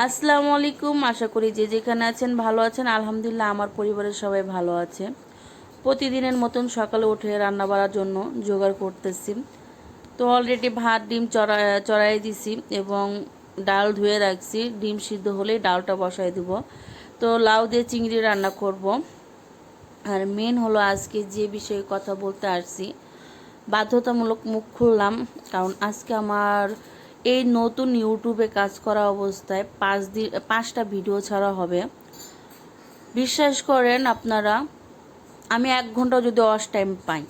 আসসালামু আলাইকুম। আশা করি যে যেখানে আছেন ভালো আছেন। আলহামদুলিল্লাহ আমার পরিবারের সবাই ভালো আছে। প্রতিদিনের মতন সকালে উঠে রান্না বাড়ার জন্য জোগাড় করতেছি। তো অলরেডি ভাত ডিম চড়াই দিছি এবং ডাল ধুয়ে রাখছি। ডিম সিদ্ধ হলেই ডালটা বসাই দিব। তো লাউ দিয়ে চিংড়ি রান্না করব। আর মেন হলো আজকে যে বিষয়ে কথা বলতে আসছি, বাধ্যতামূলক মুখ খুললাম, কারণ আজকে আমার এই নতুন ইউটিউবে কাজ করা অবস্থায় 5টা ভিডিও ছাড়া হবে। বিশ্বাস করেন আপনারা, আমি 1 ঘন্টা যদি ওয়াশ টাইম পাই,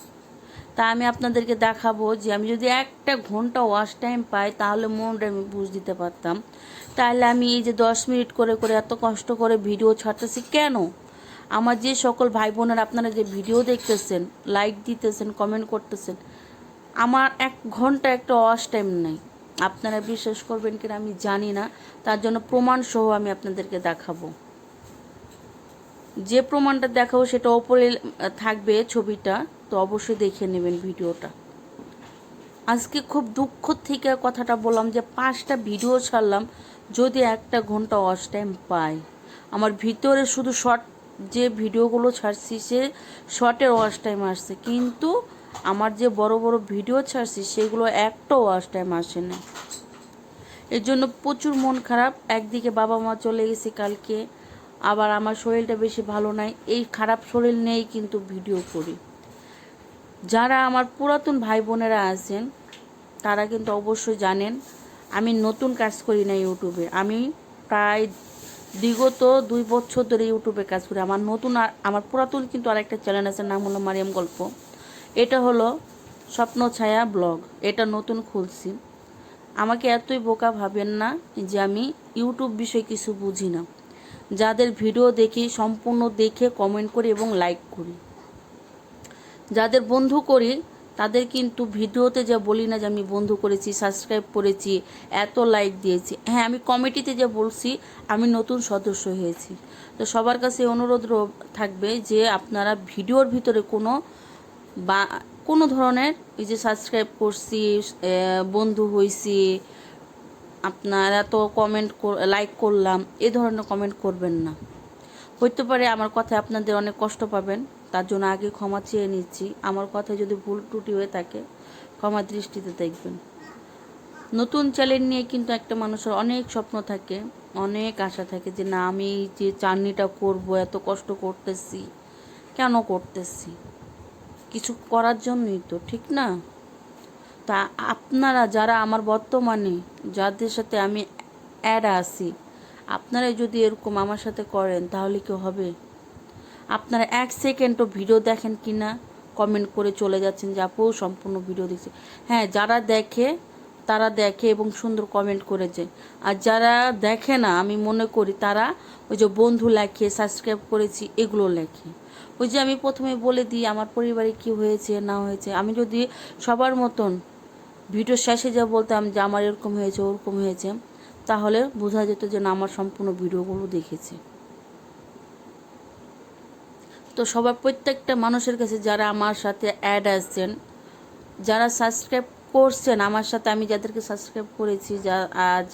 তা আমি আপনাদেরকে দেখাবো যে আমি যদি 1 ঘন্টা ওয়াশ টাইম পাই তাহলে মনটা আমি বুঝ দিতে পারতাম। তাহলে আমি এই যে 10 মিনিট করে করে এত কষ্ট করে ভিডিও ছাড়তেছি কেন? আমার যে সকল ভাই বোনেরা আপনারা যে ভিডিও দেখতেছেন, লাইক দিতেছেন, কমেন্ট করতেছেন, আমার 1 ঘন্টা একটা ওয়াশ টাইম নেই। আপনারা বিশ্বাস করবেন কিনা আমি জানি না, তার জন্য প্রমাণ সহ আমি আপনাদেরকে দেখাবো। যে প্রমাণটা দেখাবো সেটা ওপরে থাকবে ছবিটা, তো অবশ্যই দেখে নেবেন ভিডিওটা। আজকে খুব দুঃখ থেকে কথাটা বললাম যে 5টা ভিডিও ছাড়লাম, যদি 1 ঘন্টা ওয়াচ টাইম পাই। আমার ভিতরে শুধু শর্ট যে ভিডিওগুলো ছাড়ছি সে শর্টের ওয়াচ টাইম আসছে, কিন্তু আমার যে বড় বড় ভিডিও ছাড়ছি সেগুলো একটা ওয়াচ টাইম আসে না। এর জন্য প্রচুর মন খারাপ। একদিকে বাবা মা চলে গেছে কালকে, আবার আমার শরীরটা বেশি ভালো নাই। এই খারাপ শরীর নিয়েই কিন্তু ভিডিও করি। যারা আমার পুরাতন ভাই বোনেরা আছেন তারা কিন্তু অবশ্যই জানেন আমি নতুন কাজ করি না ইউটিউবে। আমি প্রায় বিগত 2 বছর ধরে ইউটিউবে কাজ করি। আমার নতুন আর আমার পুরাতন কিন্তু আরেকটা চ্যানেল আছে, নাম হলো মারিয়াম গল্প। এটা হলো স্বপ্ন ছায়া ব্লগ, এটা নতুন খুলছি। আমাকে এতই বোকা ভাবেন না যে আমি ইউটিউব বিষয়ে কিছু বুঝি না। যাদের ভিডিও দেখি সম্পূর্ণ দেখে কমেন্ট করি এবং লাইক করি। যাদের বন্ধু করি তাদের কিন্তু ভিডিওতে যা বলি না যে আমি বন্ধু করেছি, সাবস্ক্রাইব করেছি, এত লাইক দিয়েছি। হ্যাঁ, আমি কমিটিতে যে বলছি আমি নতুন সদস্য হয়েছি। তো সবার কাছে অনুরোধ থাকবে যে আপনারা ভিডিওর ভিতরে বা কোনো ধরনের এই যে সাবস্ক্রাইব করছি, বন্ধু হয়েছি, আপনারা তো কমেন্ট লাইক করলাম, এ ধরনের কমেন্ট করবেন না। হইতে পারে আমার কথায় আপনাদের অনেক কষ্ট পাবেন, তার জন্য আগে ক্ষমা চেয়ে নিচ্ছি। আমার কথায় যদি ভুল ত্রুটি হয়ে থাকে ক্ষমা দৃষ্টিতে দেখবেন। নতুন চ্যালেঞ্জ নিয়ে কিন্তু একটা মানুষের অনেক স্বপ্ন থাকে, অনেক আশা থাকে যে না আমি যে চাননিটা করব, এত কষ্ট করতেছি কেন করতেছি? কিছু করার জন্যই তো, ঠিক না? তা আপনারা যারা আমার বর্তমানে যাদের সাথে আমি অ্যাড আছি, আপনারা যদি এরকম আমার সাথে করেন তাহলে কি হবে? আপনারা 1 সেকেন্ডও ভিডিও দেখেন কি না কমেন্ট করে চলে যাচ্ছেন যে আপু সম্পূর্ণ ভিডিও দেখছি। হ্যাঁ, যারা দেখে তারা দেখে এবং সুন্দর কমেন্ট করেছে। আর যারা দেখে না, আমি মনে করি তারা ওই যে বন্ধু লেখে, সাবস্ক্রাইব করেছি এগুলো লেখে। ওই যে আমি প্রথমে বলে দিই আমার পরিবারে কি হয়েছে না হয়েছে। আমি যদি সবার মতন ভিডিও শেষে যা বলতাম যে আমার এরকম হয়েছে ওরকম হয়েছে, তাহলে বোঝা যেত যে না আমার সম্পূর্ণ ভিডিওগুলো দেখেছে। তো সবার প্রত্যেকটা মানুষের কাছে যারা আমার সাথে অ্যাড আসছেন, যারা সাবস্ক্রাইব করছেন আমার সাথে, আমি যাদেরকে সাবস্ক্রাইব করেছি,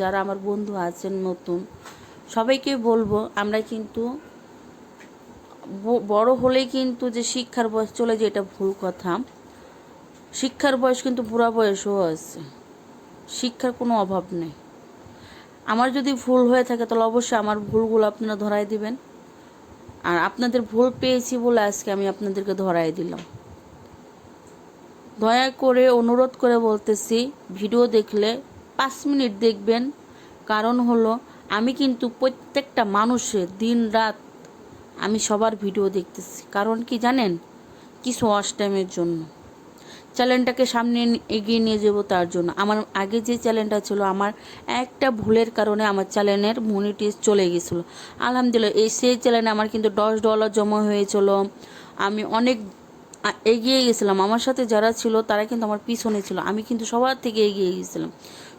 যারা আমার বন্ধু আছেন নতুন, সবাইকে বলবো আমরা কিন্তু বড় হলেই কিন্তু যে শিক্ষার বয়স চলে যায় এটা ভুল কথা। শিক্ষার বয়স কিন্তু বুড়া বয়সও আছে, শিক্ষার কোনো অভাব নেই। আমার যদি ভুল হয়ে থাকে তাহলে অবশ্যই আমার ভুলগুলো আপনারা ধরাই দিবেন। আর আপনাদের ভুল পেয়েছি বলে আজকে আমি আপনাদেরকে ধরাই দিলাম। দয়া করে অনুরোধ করে বলতেছি, ভিডিও দেখলে 5 মিনিট দেখবেন। কারণ হলো আমি কিন্তু প্রত্যেকটা মানুষের দিন রাত আমি সবার ভিডিও দেখতেছি। কারণ কি জানেন? কিছু ওয়াচ টাইমের জন্য, চ্যানেলটাকে সামনে এগিয়ে নিয়ে যাব তার জন্য। আমার আগে যে চ্যানেলটা ছিল, আমার একটা ভুলের কারণে আমার চ্যানেলের মনিটাইজ চলে গেছিলো। আলহামদুলিল্লাহ সেই চ্যানেলে আমার কিন্তু $10 জমা হয়েছিল। আমি অনেক এগিয়ে গেছিলাম। আমার সাথে যারা ছিল তারা কিন্তু আমার পিছনে ছিল, আমি কিন্তু সবার থেকে এগিয়ে গেছিলাম।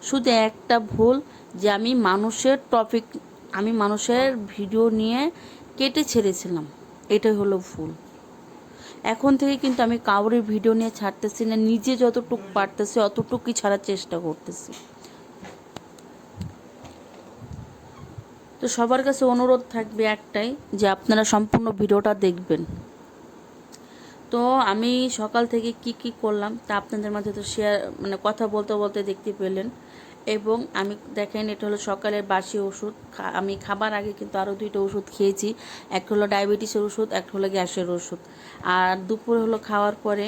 শুধু একটা ভুল যে আমি মানুষের ভিডিও নিয়ে কেটে ছেড়েছিলাম, এটাই হলো ভুল। এখন থেকে কিন্তু আমি কাউরের ভিডিও নিয়ে ছাড়তেছি না, নিজে যতটুকু পারতেছি অতটুকুই ছাড়ার চেষ্টা করতেছি। তো সবার কাছে অনুরোধ থাকবে একটাই, যে আপনারা সম্পূর্ণ ভিডিওটা দেখবেন। তো আমি সকাল থেকে কি কি করলাম তা আপনাদের মাঝে তো শেয়ার, মানে কথা বলতে বলতে দেখতে পেলেন। এবং আমি দেখেন, এটা হলো সকালের বাসি ওষুধ। আমি খাবার আগে কিন্তু আরও 2টা ওষুধ খেয়েছি। একটা হলো ডায়াবেটিসের ওষুধ, একটা হলো গ্যাসের ওষুধ। আর দুপুরে হলো খাওয়ার পরে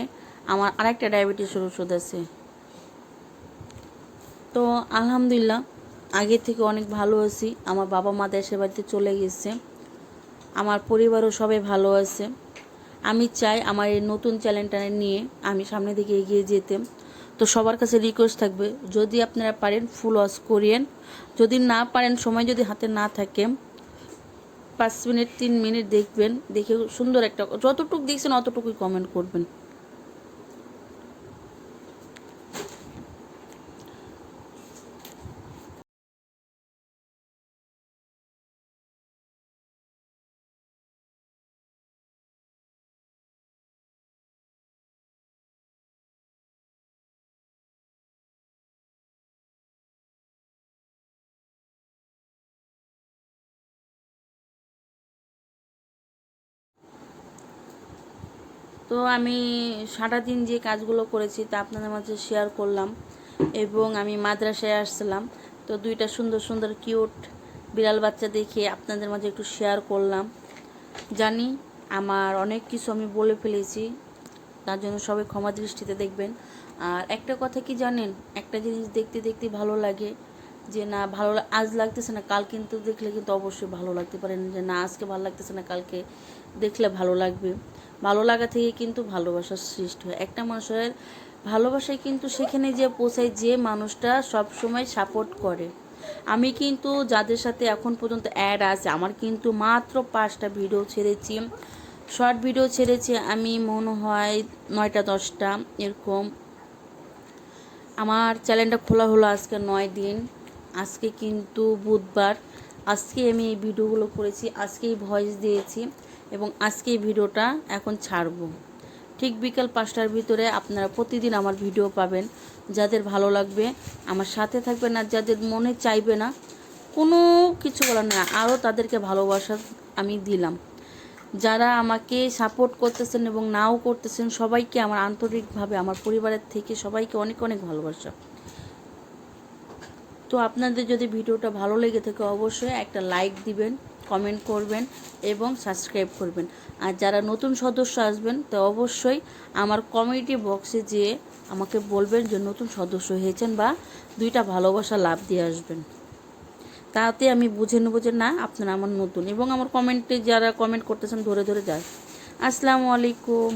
আমার আরেকটা ডায়াবেটিসের ওষুধ আছে। তো আলহামদুলিল্লাহ আগের থেকে অনেক ভালো আছি। আমার বাবা মা দেশের বাড়িতে চলে গেছে, আমার পরিবারও সবাই ভালো আছে। আমি চাই আমার এই নতুন চ্যানেলটা নিয়ে আমি সামনের দিকে এগিয়ে যেতে। তো সবার কাছে রিকোয়েস্ট থাকবে, যদি আপনারা পারেন ফুল ওয়াচ করিয়েন, যদি না পারেন, সময় যদি হাতে না থাকে, 5 মিনিট 3 মিনিট দেখবেন, দেখে সুন্দর একটা, যতটুকু দেখছেন অতটুকুই কমেন্ট করবেন। তো আমি সারাদিন যে কাজগুলো করেছি তা আপনাদের মাঝে শেয়ার করলাম। এবং আমি মাদ্রাসায় আসছিলাম, তো 2টা সুন্দর সুন্দর কিউট বিড়াল বাচ্চা দেখে আপনাদের মাঝে একটু শেয়ার করলাম। জানি আমার অনেক কিছু আমি বলে ফেলেছি, তার জন্য সবাই ক্ষমা দৃষ্টিতে দেখবেন। আর একটা কথা কি জানেন, একটা জিনিস দেখতে দেখতে ভালো লাগে, যে না ভালো আজ লাগতেছে না, কাল কিন্তু দেখলে কিন্তু অবশ্যই ভালো লাগতে পারে না, যে না আজকে ভালো লাগতেছে না, কালকে দেখলে ভালো লাগবে। ভালো লাগা থেকে কিন্তু ভালোবাসার সৃষ্টি হয়। একটা মানুষের ভালোবাসায় কিন্তু সেখানে যে পৌঁছায়, যে মানুষটা সব সময় সাপোর্ট করে। আমি কিন্তু যাদের সাথে এখন পর্যন্ত অ্যাড আছে, আমার কিন্তু মাত্র 5টা ভিডিও ছেড়েছি, শর্ট ভিডিও ছেড়েছি আমি, মনে হয় 9টা 10টা এরকম। আমার চ্যানেলটা খোলা হলো আজকে 9 দিন। আজকে কিন্তু বুধবার, আজকে আমি এই ভিডিওগুলো করেছি, আজকেই ভয়েস দিয়েছি এবং আজকেই ভিডিওটা এখন ছাড়বো। ঠিক বিকাল 5টার ভিতরে আপনারা প্রতিদিন আমার ভিডিও পাবেন। যাদের ভালো লাগবে আমার সাথে থাকবেন, আর যাদের মনে চাইবে না, কোনো কিছু বলার না, আরও তাদেরকে ভালোবাসা আমি দিলাম। যারা আমাকে সাপোর্ট করতেছেন এবং নাও করতেছেন, সবাইকে আমার আন্তরিকভাবে আমার পরিবারের থেকে সবাইকে অনেক অনেক ভালোবাসা। তো আপনাদের যদি ভিডিওটা ভালো লেগে থাকে অবশ্যই একটা লাইক দিবেন, কমেন্ট করবেন এবং সাবস্ক্রাইব করবেন। আর যারা নতুন সদস্য আসবেন তো অবশ্যই আমার কমিউনিটি বক্সে যেয়ে আমাকে বলবেন যে নতুন সদস্য হয়েছেন, বা 2টা ভালোবাসা লাভ দিয়ে আসবেন। তাতে আমি বুঝে নেবো যে না আপনারা আমার নতুন, এবং আমার কমেন্টে যারা কমেন্ট করতেছেন ধরে ধরে যায়। আসসালামু আলাইকুম।